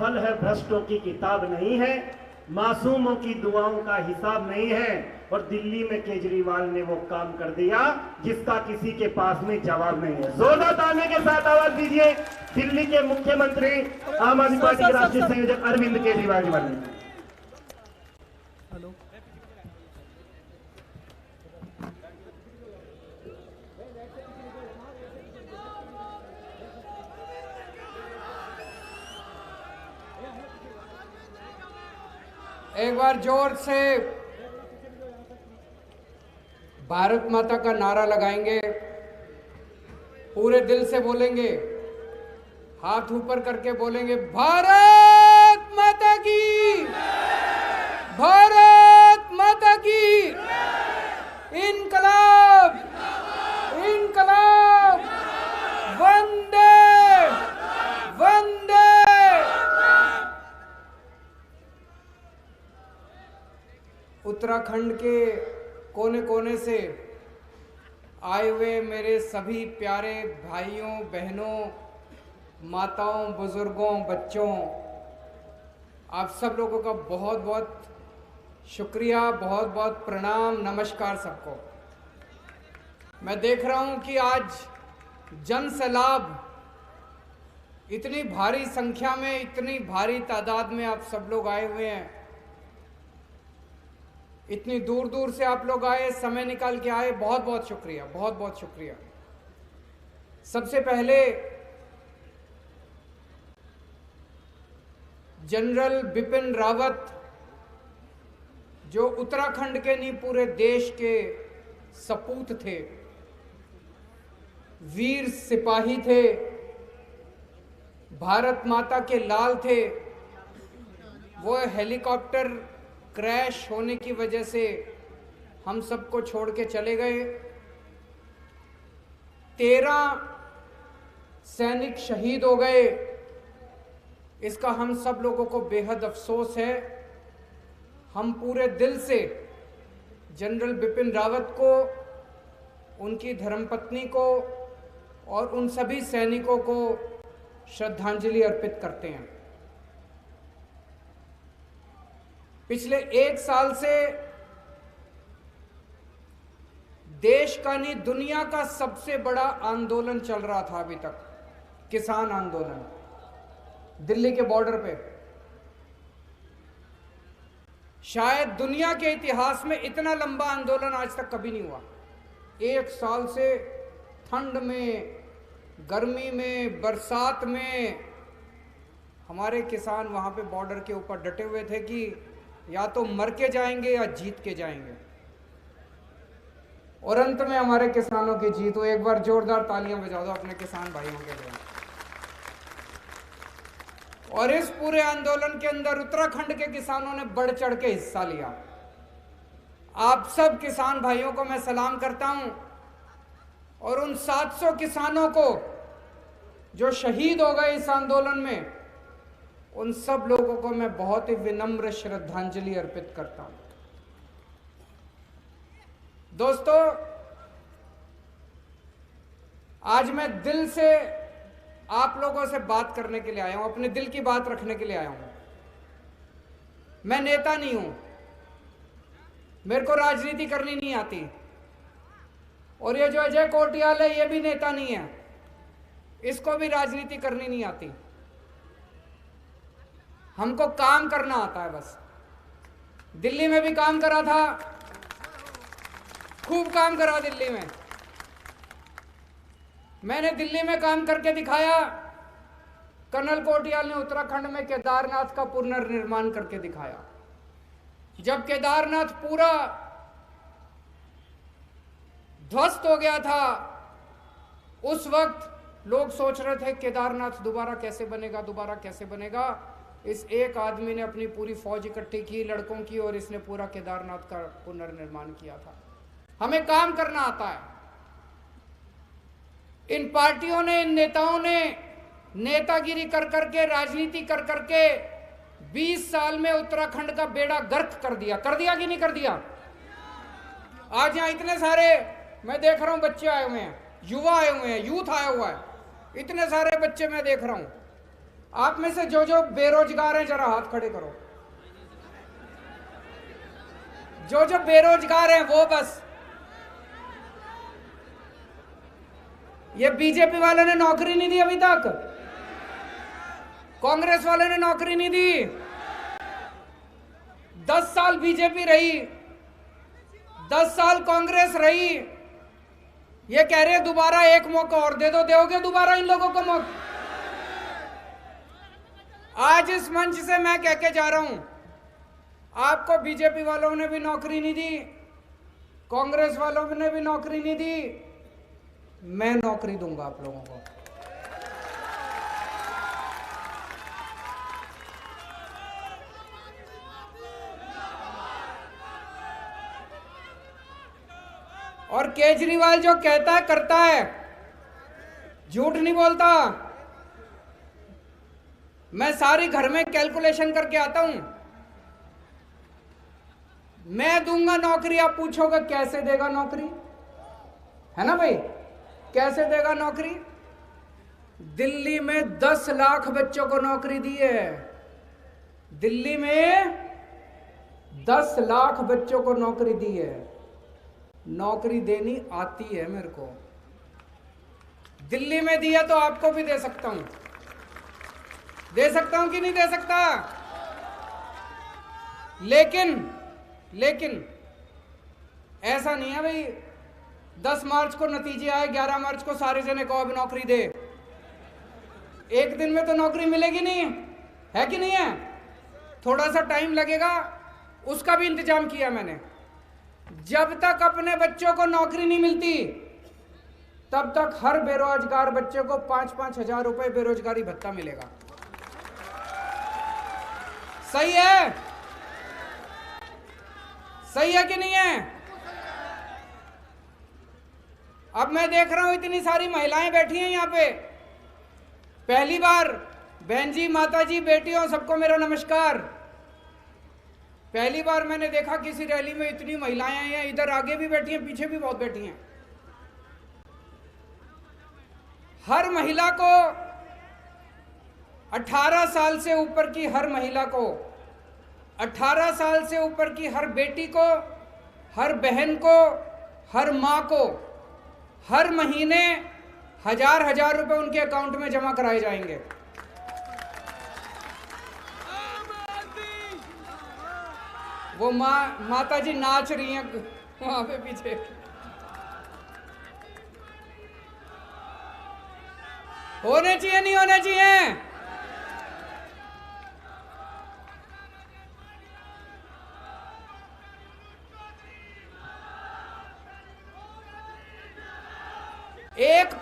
फल है भ्रष्टों की किताब नहीं है, मासूमों की दुआओं का हिसाब नहीं है। और दिल्ली में केजरीवाल ने वो काम कर दिया जिसका किसी के पास में जवाब नहीं है। जोरदार तालियों के साथ आवाज दीजिए दिल्ली के मुख्यमंत्री आम आदमी पार्टी के राष्ट्रीय संयोजक अरविंद केजरीवाल जी वाले। हेलो, एक बार जोर से भारत माता का नारा लगाएंगे, पूरे दिल से बोलेंगे, हाथ ऊपर करके बोलेंगे, भारत माता की, भारत माता की, इनकलाब, इनकलाब, वंदे वंदे। उत्तराखंड के कोने कोने से आए हुए मेरे सभी प्यारे भाइयों बहनों, माताओं, बुजुर्गों, बच्चों, आप सब लोगों का बहुत बहुत शुक्रिया, बहुत बहुत प्रणाम, नमस्कार सबको। मैं देख रहा हूं कि आज जन सैलाब इतनी भारी संख्या में, इतनी भारी तादाद में आप सब लोग आए हुए हैं। इतनी दूर दूर से आप लोग आए, समय निकाल के आए, बहुत बहुत शुक्रिया, बहुत बहुत शुक्रिया। सबसे पहले जनरल बिपिन रावत, जो उत्तराखंड के नहीं पूरे देश के सपूत थे, वीर सिपाही थे, भारत माता के लाल थे, वो हेलीकॉप्टर क्रैश होने की वजह से हम सबको छोड़ के चले गए। 13 सैनिक शहीद हो गए। इसका हम सब लोगों को बेहद अफसोस है। हम पूरे दिल से जनरल बिपिन रावत को, उनकी धर्मपत्नी को और उन सभी सैनिकों को श्रद्धांजलि अर्पित करते हैं। पिछले 1 साल से देश का नहीं, दुनिया का सबसे बड़ा आंदोलन चल रहा था अभी तक, किसान आंदोलन, दिल्ली के बॉर्डर पे। शायद दुनिया के इतिहास में इतना लंबा आंदोलन आज तक कभी नहीं हुआ। 1 साल से ठंड में, गर्मी में, बरसात में हमारे किसान वहां पे बॉर्डर के ऊपर डटे हुए थे कि या तो मर के जाएंगे या जीत के जाएंगे। और अंत में हमारे किसानों की जीत हो। एक बार जोरदार तालियां बजा दो अपने किसान भाइयों के लिए। और इस पूरे आंदोलन के अंदर उत्तराखंड के किसानों ने बढ़ चढ़ के हिस्सा लिया। आप सब किसान भाइयों को मैं सलाम करता हूं। और उन 700 किसानों को जो शहीद हो गए इस आंदोलन में, उन सब लोगों को मैं बहुत ही विनम्र श्रद्धांजलि अर्पित करता हूं। दोस्तों, आज मैं दिल से आप लोगों से बात करने के लिए आया हूं, अपने दिल की बात रखने के लिए आया हूं। मैं नेता नहीं हूं, मेरे को राजनीति करनी नहीं आती। और ये जो अजय कोटियाल है, ये भी नेता नहीं है, इसको भी राजनीति करनी नहीं आती। हमको काम करना आता है बस। दिल्ली में भी काम करा था, खूब काम करा दिल्ली में। मैंने दिल्ली में काम करके दिखाया। कर्नल कोटियाल ने उत्तराखंड में केदारनाथ का पुनर्निर्माण करके दिखाया। जब केदारनाथ पूरा ध्वस्त हो गया था, उस वक्त लोग सोच रहे थे केदारनाथ दोबारा कैसे बनेगा, दोबारा कैसे बनेगा। इस एक आदमी ने अपनी पूरी फौज इकट्ठी की, लड़कों की, और इसने पूरा केदारनाथ का पुनर्निर्माण किया था। हमें काम करना आता है। इन पार्टियों ने, इन नेताओं ने नेतागिरी कर करके, राजनीति कर करके 20 साल में उत्तराखंड का बेड़ा गर्क कर दिया। कर दिया कि नहीं कर दिया? आज यहां इतने सारे मैं देख रहा हूं बच्चे आए हुए हैं, युवा आए हुए हैं, यूथ आया हुआ है, इतने सारे बच्चे मैं देख रहा हूं। आप में से जो जो बेरोजगार हैं जरा हाथ खड़े करो। जो जो बेरोजगार हैं वो बस। ये बीजेपी वालों ने नौकरी नहीं दी अभी तक, कांग्रेस वालों ने नौकरी नहीं दी। 10 साल बीजेपी रही, 10 साल कांग्रेस रही, ये कह रहे हैं दोबारा एक मौका और दे दो। दोगे दोबारा इन लोगों को मौका? आज इस मंच से मैं कह के जा रहा हूं, आपको बीजेपी वालों ने भी नौकरी नहीं दी, कांग्रेस वालों ने भी नौकरी नहीं दी, मैं नौकरी दूंगा आप लोगों को। और केजरीवाल जो कहता है करता है, झूठ नहीं बोलता। मैं सारी घर में कैलकुलेशन करके आता हूं। मैं दूंगा नौकरी, आप पूछोगे कैसे देगा नौकरी, है ना भाई? कैसे देगा नौकरी? दिल्ली में 10 लाख बच्चों को नौकरी दी है। दिल्ली में 10 लाख बच्चों को नौकरी दी है। नौकरी देनी आती है मेरे को। दिल्ली में दिया तो आपको भी दे सकता हूं। दे सकता हूं कि नहीं दे सकता? लेकिन ऐसा नहीं है भाई 10 मार्च को नतीजे आए, 11 मार्च को सारे जने को अब नौकरी दे। एक दिन में तो नौकरी मिलेगी नहीं, है कि नहीं है? थोड़ा सा टाइम लगेगा, उसका भी इंतजाम किया मैंने। जब तक अपने बच्चों को नौकरी नहीं मिलती तब तक हर बेरोजगार बच्चे को 5-5 हजार रुपए बेरोजगारी भत्ता मिलेगा। सही है? सही है कि नहीं है? अब मैं देख रहा हूं इतनी सारी महिलाएं बैठी हैं यहां पे। पहली बार बहन जी, माता जी, बेटियों, सबको मेरा नमस्कार। पहली बार मैंने देखा किसी रैली में इतनी महिलाएं आई हैं। इधर आगे भी बैठी हैं, पीछे भी बहुत बैठी हैं। हर महिला को 18 साल से ऊपर की हर महिला को, 18 साल से ऊपर की हर बेटी को, हर बहन को, हर मां को हर महीने 1000 रुपए उनके अकाउंट में जमा कराए जाएंगे। वो माता जी नाच रही हैं वहां पे पीछे। होने चाहिए नहीं होने चाहिए? एक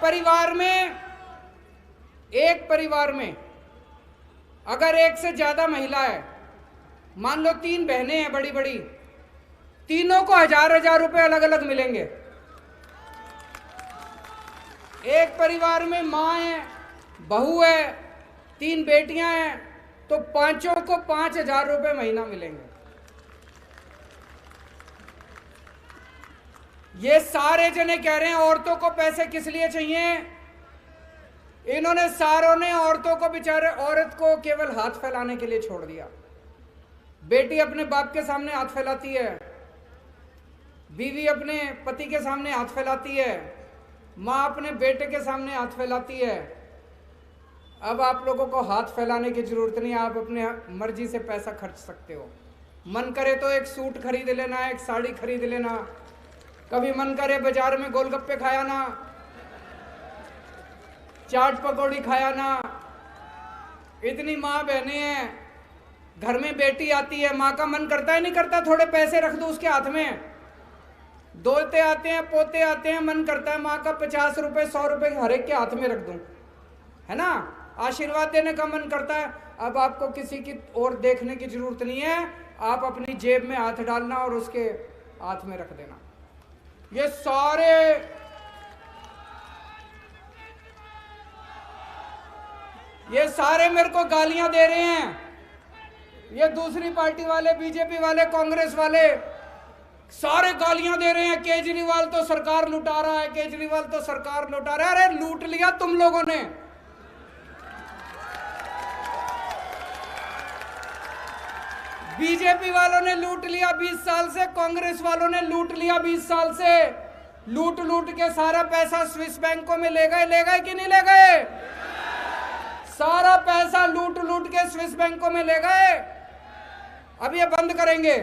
परिवार में अगर एक से ज्यादा महिला है, मान लो 3 बहनें हैं बड़ी बड़ी, तीनों को 1000 रुपए अलग अलग मिलेंगे। एक परिवार में मां है, बहू है, 3 बेटियां हैं, तो पांचों को 5000 रुपए महीना मिलेंगे। ये सारे जने कह रहे हैं औरतों को पैसे किस लिए चाहिए? इन्होंने सारों ने औरतों को, बेचारे औरत को केवल हाथ फैलाने के लिए छोड़ दिया। बेटी अपने बाप के सामने हाथ फैलाती है, बीवी अपने पति के सामने हाथ फैलाती है, मां अपने बेटे के सामने हाथ फैलाती है। अब आप लोगों को हाथ फैलाने की जरूरत नहीं, आप अपने मर्जी से पैसा खर्च सकते हो। मन करे तो एक सूट खरीद लेना, एक साड़ी खरीद लेना, कभी मन करे बाजार में गोलगप्पे खाया ना, चाट पकौड़ी खाया ना। इतनी माँ बहनें हैं, घर में बेटी आती है, माँ का मन करता है नहीं करता थोड़े पैसे रख दो उसके हाथ में? दोते आते हैं, पोते आते हैं, मन करता है माँ का 50 रुपए 100 रुपए हर एक के हाथ में रख दूं, है ना? आशीर्वाद देने का मन करता है। अब आपको किसी की ओर देखने की जरूरत नहीं है, आप अपनी जेब में हाथ डालना और उसके हाथ में रख देना। ये सारे मेरे को गालियां दे रहे हैं। ये दूसरी पार्टी वाले, बीजेपी वाले, कांग्रेस वाले सारे गालियां दे रहे हैं। केजरीवाल तो सरकार लुटा रहा है, केजरीवाल तो सरकार लुटा रहा है। अरे लूट लिया तुम लोगों ने। बीजेपी वालों ने लूट लिया 20 साल से, कांग्रेस वालों ने लूट लिया 20 साल से। लूट लूट के सारा पैसा स्विस बैंकों में ले गए कि नहीं ले गए? सारा पैसा लूट लूट के स्विस बैंकों में ले गए। अब ये बंद करेंगे।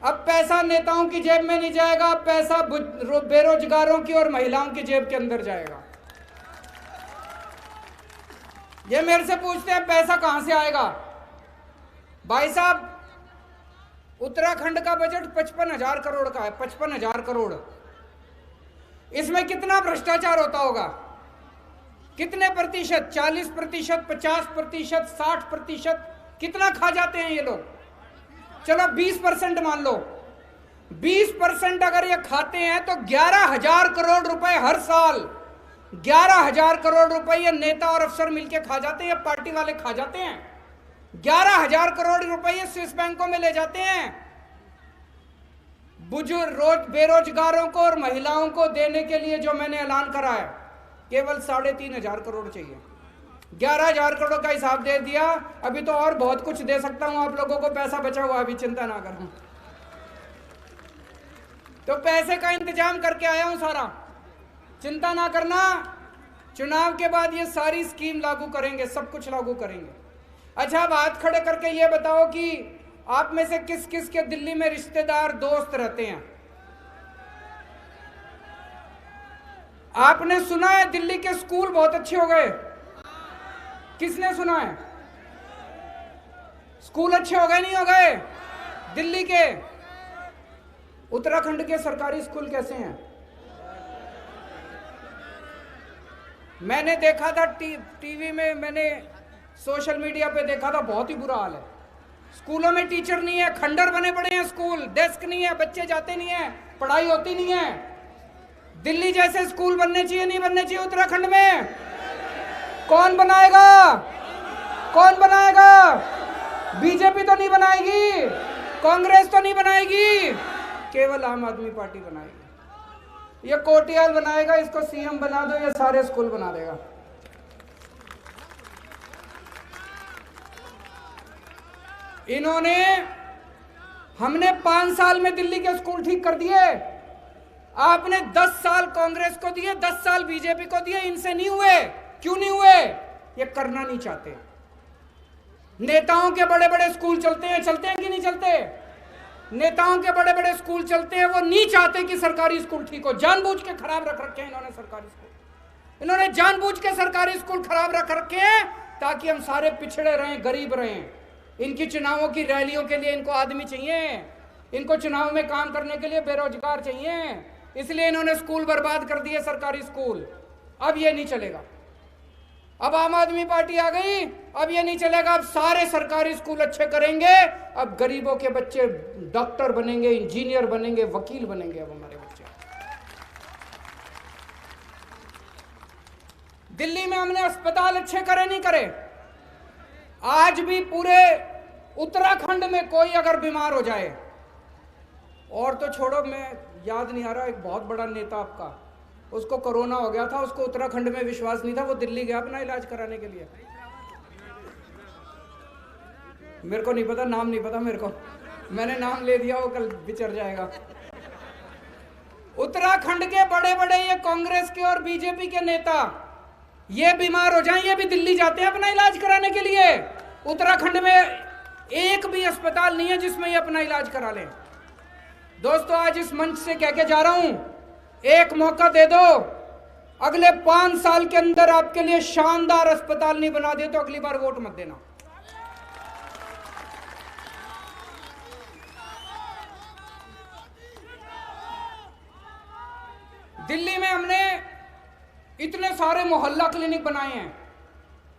अब पैसा नेताओं की जेब में नहीं जाएगा, पैसा बेरोजगारों की और महिलाओं की जेब के अंदर जाएगा। ये मेरे से पूछते हैं पैसा कहां से आएगा? भाई साहब, उत्तराखंड का बजट 55,000 करोड़ का है, 55,000 करोड़। इसमें कितना भ्रष्टाचार होता होगा? कितने प्रतिशत? 40%, 50%, 60%? कितना खा जाते हैं ये लोग? चलो 20% मान लो। 20% अगर ये खाते हैं तो 11,000 करोड़ रुपए हर साल, 11,000 करोड़ रुपए ये नेता और अफसर मिलके खा जाते हैं, पार्टी वाले खा जाते हैं। 11,000 करोड़ रुपए ये स्विस बैंकों में ले जाते हैं। बुजुर्ग बेरोजगारों को और महिलाओं को देने के लिए जो मैंने ऐलान करा है, केवल 3,500 करोड़ चाहिए। 11,000 करोड़ का हिसाब दे दिया। अभी तो और बहुत कुछ दे सकता हूं आप लोगों को, पैसा बचा हुआ, अभी चिंता ना करो। तो पैसे का इंतजाम करके आया हूं सारा, चिंता ना करना। चुनाव के बाद ये सारी स्कीम लागू करेंगे, सब कुछ लागू करेंगे। अच्छा, अब हाथ खड़े करके ये बताओ कि आप में से किस किस के दिल्ली में रिश्तेदार दोस्त रहते हैं? आपने सुना है दिल्ली के स्कूल बहुत अच्छे हो गए? किसने सुना है? स्कूल अच्छे हो गए नहीं हो गए दिल्ली के? उत्तराखंड के सरकारी स्कूल कैसे हैं? मैंने देखा था टीवी में, मैंने सोशल मीडिया पे देखा था, बहुत ही बुरा हाल है। स्कूलों में टीचर नहीं है, खंडर बने पड़े हैं स्कूल, डेस्क नहीं है, बच्चे जाते नहीं है, पढ़ाई होती नहीं है। दिल्ली जैसे स्कूल बनने चाहिए नहीं बनने चाहिए उत्तराखंड में? कौन बनाएगा? कौन बनाएगा? बीजेपी तो नहीं बनाएगी, कांग्रेस तो नहीं बनाएगी, केवल आम आदमी पार्टी बनाएगी। ये कोटियाल बनाएगा, इसको सीएम बना दो, ये सारे स्कूल बना देगा। हमने 5 साल में दिल्ली के स्कूल ठीक कर दिए। आपने 10 साल कांग्रेस को दिए, 10 साल बीजेपी को दिए, इनसे नहीं हुए। क्यों नहीं हुए? ये करना नहीं चाहते। नेताओं के बड़े बड़े स्कूल चलते हैं कि नहीं चलते? नेताओं के बड़े बड़े स्कूल चलते हैं, वो नहीं चाहते कि सरकारी स्कूल ठीक हो। जानबूझ के खराब रख रखे हैं इन्होंने सरकारी स्कूल। इन्होंने जानबूझ के सरकारी स्कूल खराब रख रखे हैं ताकि हम सारे पिछड़े रहें, गरीब रहें। इनकी चुनावों की रैलियों के लिए इनको आदमी चाहिए, इनको चुनाव में काम करने के लिए बेरोजगार चाहिए, इसलिए इन्होंने स्कूल बर्बाद कर दिए, सरकारी स्कूल। अब ये नहीं चलेगा। अब आम आदमी पार्टी आ गई, अब ये नहीं चलेगा। अब सारे सरकारी स्कूल अच्छे करेंगे। अब गरीबों के बच्चे डॉक्टर बनेंगे, इंजीनियर बनेंगे, वकील बनेंगे। अब हमारे बच्चे दिल्ली में हमने अस्पताल अच्छे करे नहीं करे? आज भी पूरे उत्तराखंड में कोई अगर बीमार हो जाए, और तो छोड़ो, मैं याद नहीं आ रहा, एक बहुत बड़ा नेता आपका, उसको कोरोना हो गया था, उसको उत्तराखंड में विश्वास नहीं था, वो दिल्ली गया अपना इलाज कराने के लिए। मेरे को नहीं पता, नाम नहीं पता मेरे को, मैंने नाम ले दिया, वो कल बिचर जाएगा। उत्तराखंड के बड़े बड़े ये कांग्रेस के और बीजेपी के नेता ये बीमार हो जाएं, ये भी दिल्ली जाते हैं अपना इलाज कराने के लिए। उत्तराखंड में एक भी अस्पताल नहीं है जिसमें ये अपना इलाज करा लें। दोस्तों, आज इस मंच से कह के जा रहा हूं, एक मौका दे दो। अगले 5 साल के अंदर आपके लिए शानदार अस्पताल नहीं बना दे तो अगली बार वोट मत देना। दिल्ली में हमने इतने सारे मोहल्ला क्लिनिक बनाए हैं,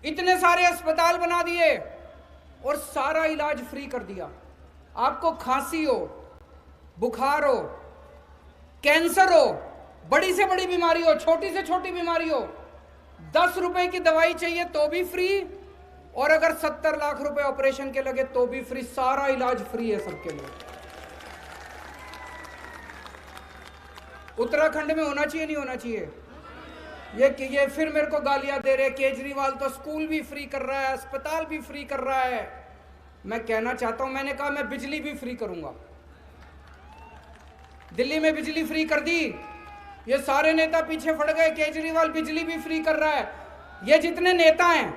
इतने सारे अस्पताल बना दिए और सारा इलाज फ्री कर दिया। आपको खांसी हो, बुखार हो, कैंसर हो, बड़ी से बड़ी बीमारी हो, छोटी से छोटी बीमारी हो, 10 रुपए की दवाई चाहिए तो भी फ्री, और अगर 70 लाख रुपए ऑपरेशन के लगे तो भी फ्री। सारा इलाज फ्री है सबके लिए। उत्तराखंड में होना चाहिए नहीं होना चाहिए? ये फिर मेरे को गालियां दे रहे, केजरीवाल तो स्कूल भी फ्री कर रहा है, अस्पताल भी फ्री कर रहा है। मैं कहना चाहता हूं, मैंने कहा मैं बिजली भी फ्री करूंगा। दिल्ली में बिजली फ्री कर दी, ये सारे नेता पीछे पड़ गए, केजरीवाल बिजली भी फ्री कर रहा है। ये जितने नेता हैं,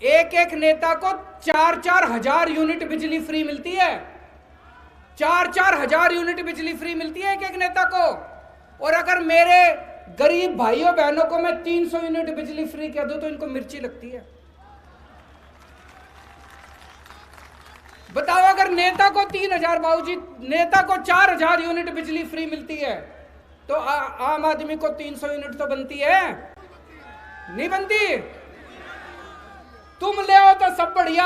एक एक नेता को 4-4 हजार यूनिट बिजली फ्री मिलती है। 4-4 हजार यूनिट बिजली फ्री मिलती है एक एक नेता को। और अगर मेरे गरीब भाइयों बहनों को मैं 300 यूनिट बिजली फ्री कह दूं तो इनको मिर्ची लगती है। बताओ, अगर नेता को 3000, बाबूजी नेता को 4000 यूनिट बिजली फ्री मिलती है तो आम आदमी को 300 यूनिट तो बनती है? नहीं बनती? तुम ले आओ तो सब बढ़िया,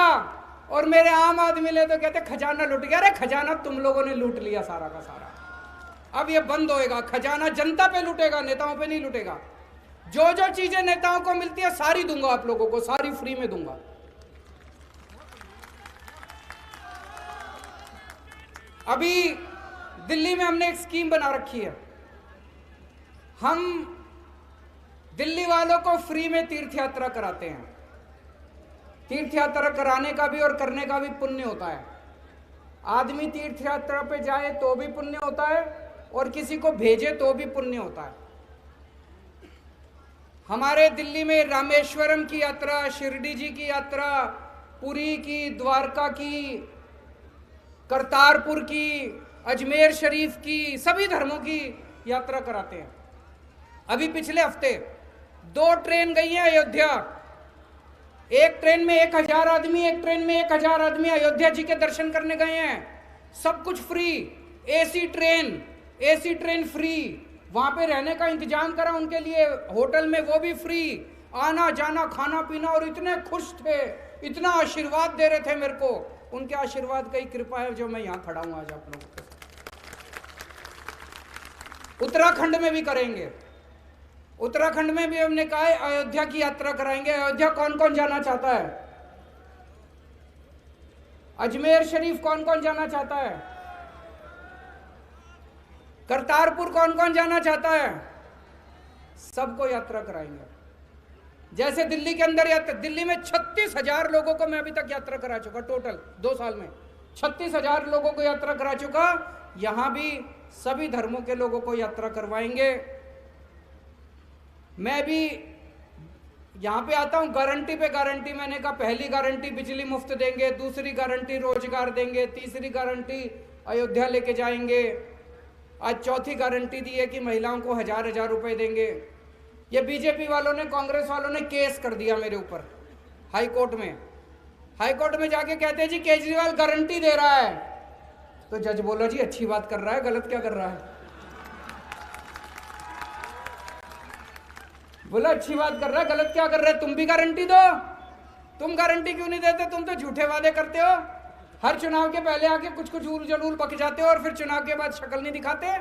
और मेरे आम आदमी ले तो कहते खजाना लूट गया। अरे खजाना तुम लोगों ने लूट लिया सारा का सारा, अब ये बंद होएगा। खजाना जनता पे लूटेगा, नेताओं पे नहीं लूटेगा। जो जो चीजें नेताओं को मिलती है सारी दूंगा आप लोगों को, सारी फ्री में दूंगा। अभी दिल्ली में हमने एक स्कीम बना रखी है, हम दिल्ली वालों को फ्री में तीर्थ यात्रा कराते हैं। तीर्थ यात्रा कराने का भी और करने का भी पुण्य होता है। आदमी तीर्थ यात्रा पे जाए तो भी पुण्य होता है, और किसी को भेजे तो भी पुण्य होता है। हमारे दिल्ली में रामेश्वरम की यात्रा, शिरडी जी की यात्रा, पुरी की, द्वारका की, करतारपुर की, अजमेर शरीफ की, सभी धर्मों की यात्रा कराते हैं। अभी पिछले हफ्ते 2 ट्रेन गई हैं अयोध्या। एक ट्रेन में 1000 आदमी, एक ट्रेन में 1000 आदमी अयोध्या जी के दर्शन करने गए हैं। सब कुछ फ्री, एसी ट्रेन फ्री, वहां पे रहने का इंतजाम करा उनके लिए होटल में, वो भी फ्री, आना जाना खाना पीना। और इतने खुश थे, इतना आशीर्वाद दे रहे थे मेरे को। उनके आशीर्वाद की कृपा है जो मैं यहां खड़ा हूं आज आप लोगों के साथ। उत्तराखंड में भी करेंगे, उत्तराखंड में भी हमने कहा है अयोध्या की यात्रा कराएंगे। अयोध्या कौन कौन जाना चाहता है? अजमेर शरीफ कौन कौन जाना चाहता है? करतारपुर कौन कौन जाना चाहता है? सबको यात्रा कराएंगे। जैसे दिल्ली के अंदर यात्रा, दिल्ली में 36,000 लोगों को मैं अभी तक यात्रा करा चुका, टोटल 2 साल में 36,000 लोगों को यात्रा करा चुका। यहां भी सभी धर्मों के लोगों को यात्रा करवाएंगे। मैं भी यहां पे आता हूं गारंटी पे गारंटी। मैंने कहा पहली गारंटी बिजली मुफ्त देंगे, दूसरी गारंटी रोजगार देंगे, तीसरी गारंटी अयोध्या लेके जाएंगे, आज चौथी गारंटी दी है कि महिलाओं को 1000-1000 रुपए देंगे। ये बीजेपी वालों ने, कांग्रेस वालों ने केस कर दिया मेरे ऊपर हाई कोर्ट में। हाई कोर्ट में जाके कहते हैं जी केजरीवाल गारंटी दे रहा है। तो जज बोला जी अच्छी बात कर रहा है, गलत क्या कर रहा है? बोला अच्छी बात कर रहा है, गलत क्या कर रहा है? तुम भी गारंटी दो। तुम गारंटी क्यों नहीं देते? तुम तो झूठे वादे करते हो, हर चुनाव के पहले आके कुछ उल जलूल बक जाते हो और फिर चुनाव के बाद शक्ल नहीं दिखाते।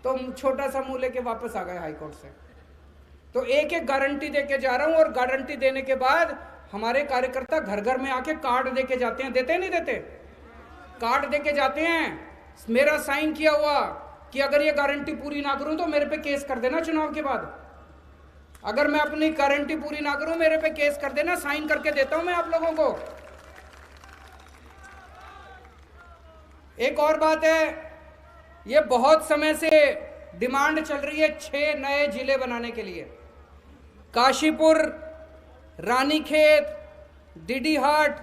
तो छोटा सा मुंह लेके वापस आ गए हाईकोर्ट से। तो एक एक गारंटी देके जा रहा हूं, और गारंटी देने के बाद हमारे कार्यकर्ता घर घर में आके कार्ड देके जाते हैं। देते नहीं देते? कार्ड देके जाते हैं, मेरा साइन किया हुआ कि अगर ये गारंटी पूरी ना करूं तो मेरे पे केस कर देना चुनाव के बाद। अगर मैं अपनी गारंटी पूरी ना करूं मेरे पे केस कर देना, साइन करके देता हूं मैं आप लोगों को। एक और बात है, ये बहुत समय से डिमांड चल रही है 6 नए जिले बनाने के लिए। काशीपुर, रानीखेत, डीडीहाट,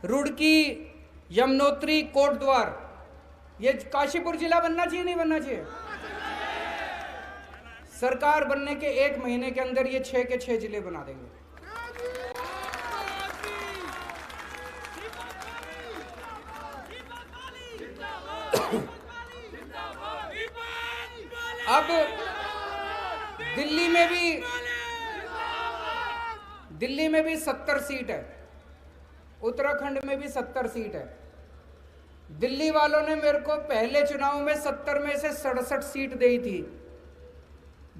रुड़की, यमुनोत्री, कोटद्वार, ये काशीपुर जिला बनना चाहिए नहीं बनना चाहिए? सरकार बनने के 1 महीने के अंदर ये 6 के 6 जिले बना देंगे। अब दिल्ली में भी 70 सीट है, उत्तराखंड में भी 70 सीट है। दिल्ली वालों ने मेरे को पहले चुनाव में 70 में से 67 सीट दी थी,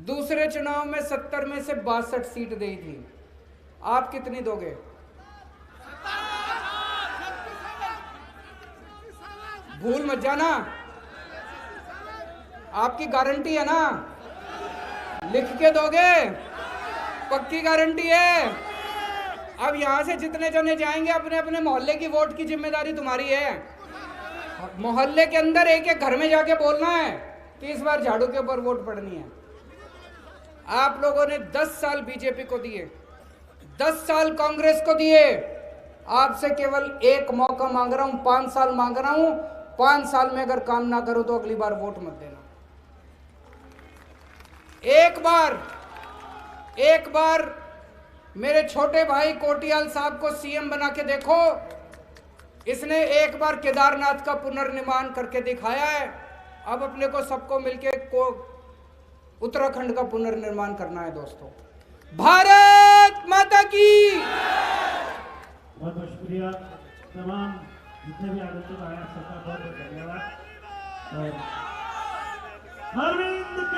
दूसरे चुनाव में 70 में से 62 सीट दी थी। आप कितनी दोगे? भूल मत जाना, आपकी गारंटी है ना? लिख के दोगे? पक्की गारंटी है? अब यहां से जितने जने जाएंगे अपने अपने मोहल्ले की वोट की जिम्मेदारी तुम्हारी है। मोहल्ले के अंदर एक एक घर में जाके बोलना है कि इस बार झाड़ू के ऊपर वोट पड़नी है। आप लोगों ने 10 साल बीजेपी को दिए, 10 साल कांग्रेस को दिए। आपसे केवल एक मौका मांग रहा हूं, 5 साल मांग रहा हूं। 5 साल में अगर काम ना करो तो अगली बार वोट मत देना। एक बार मेरे छोटे भाई कोटियाल साहब को सीएम बना के देखो। इसने एक बार केदारनाथ का पुनर्निर्माण करके दिखाया है। अब अपने को सबको मिलके उत्तराखंड का पुनर्निर्माण करना है दोस्तों। भारत माता की। बहुत बहुत शुक्रिया। तमाम जितने भी आगंतुक आए सबका बहुत बहुत धन्यवाद। और अरविंद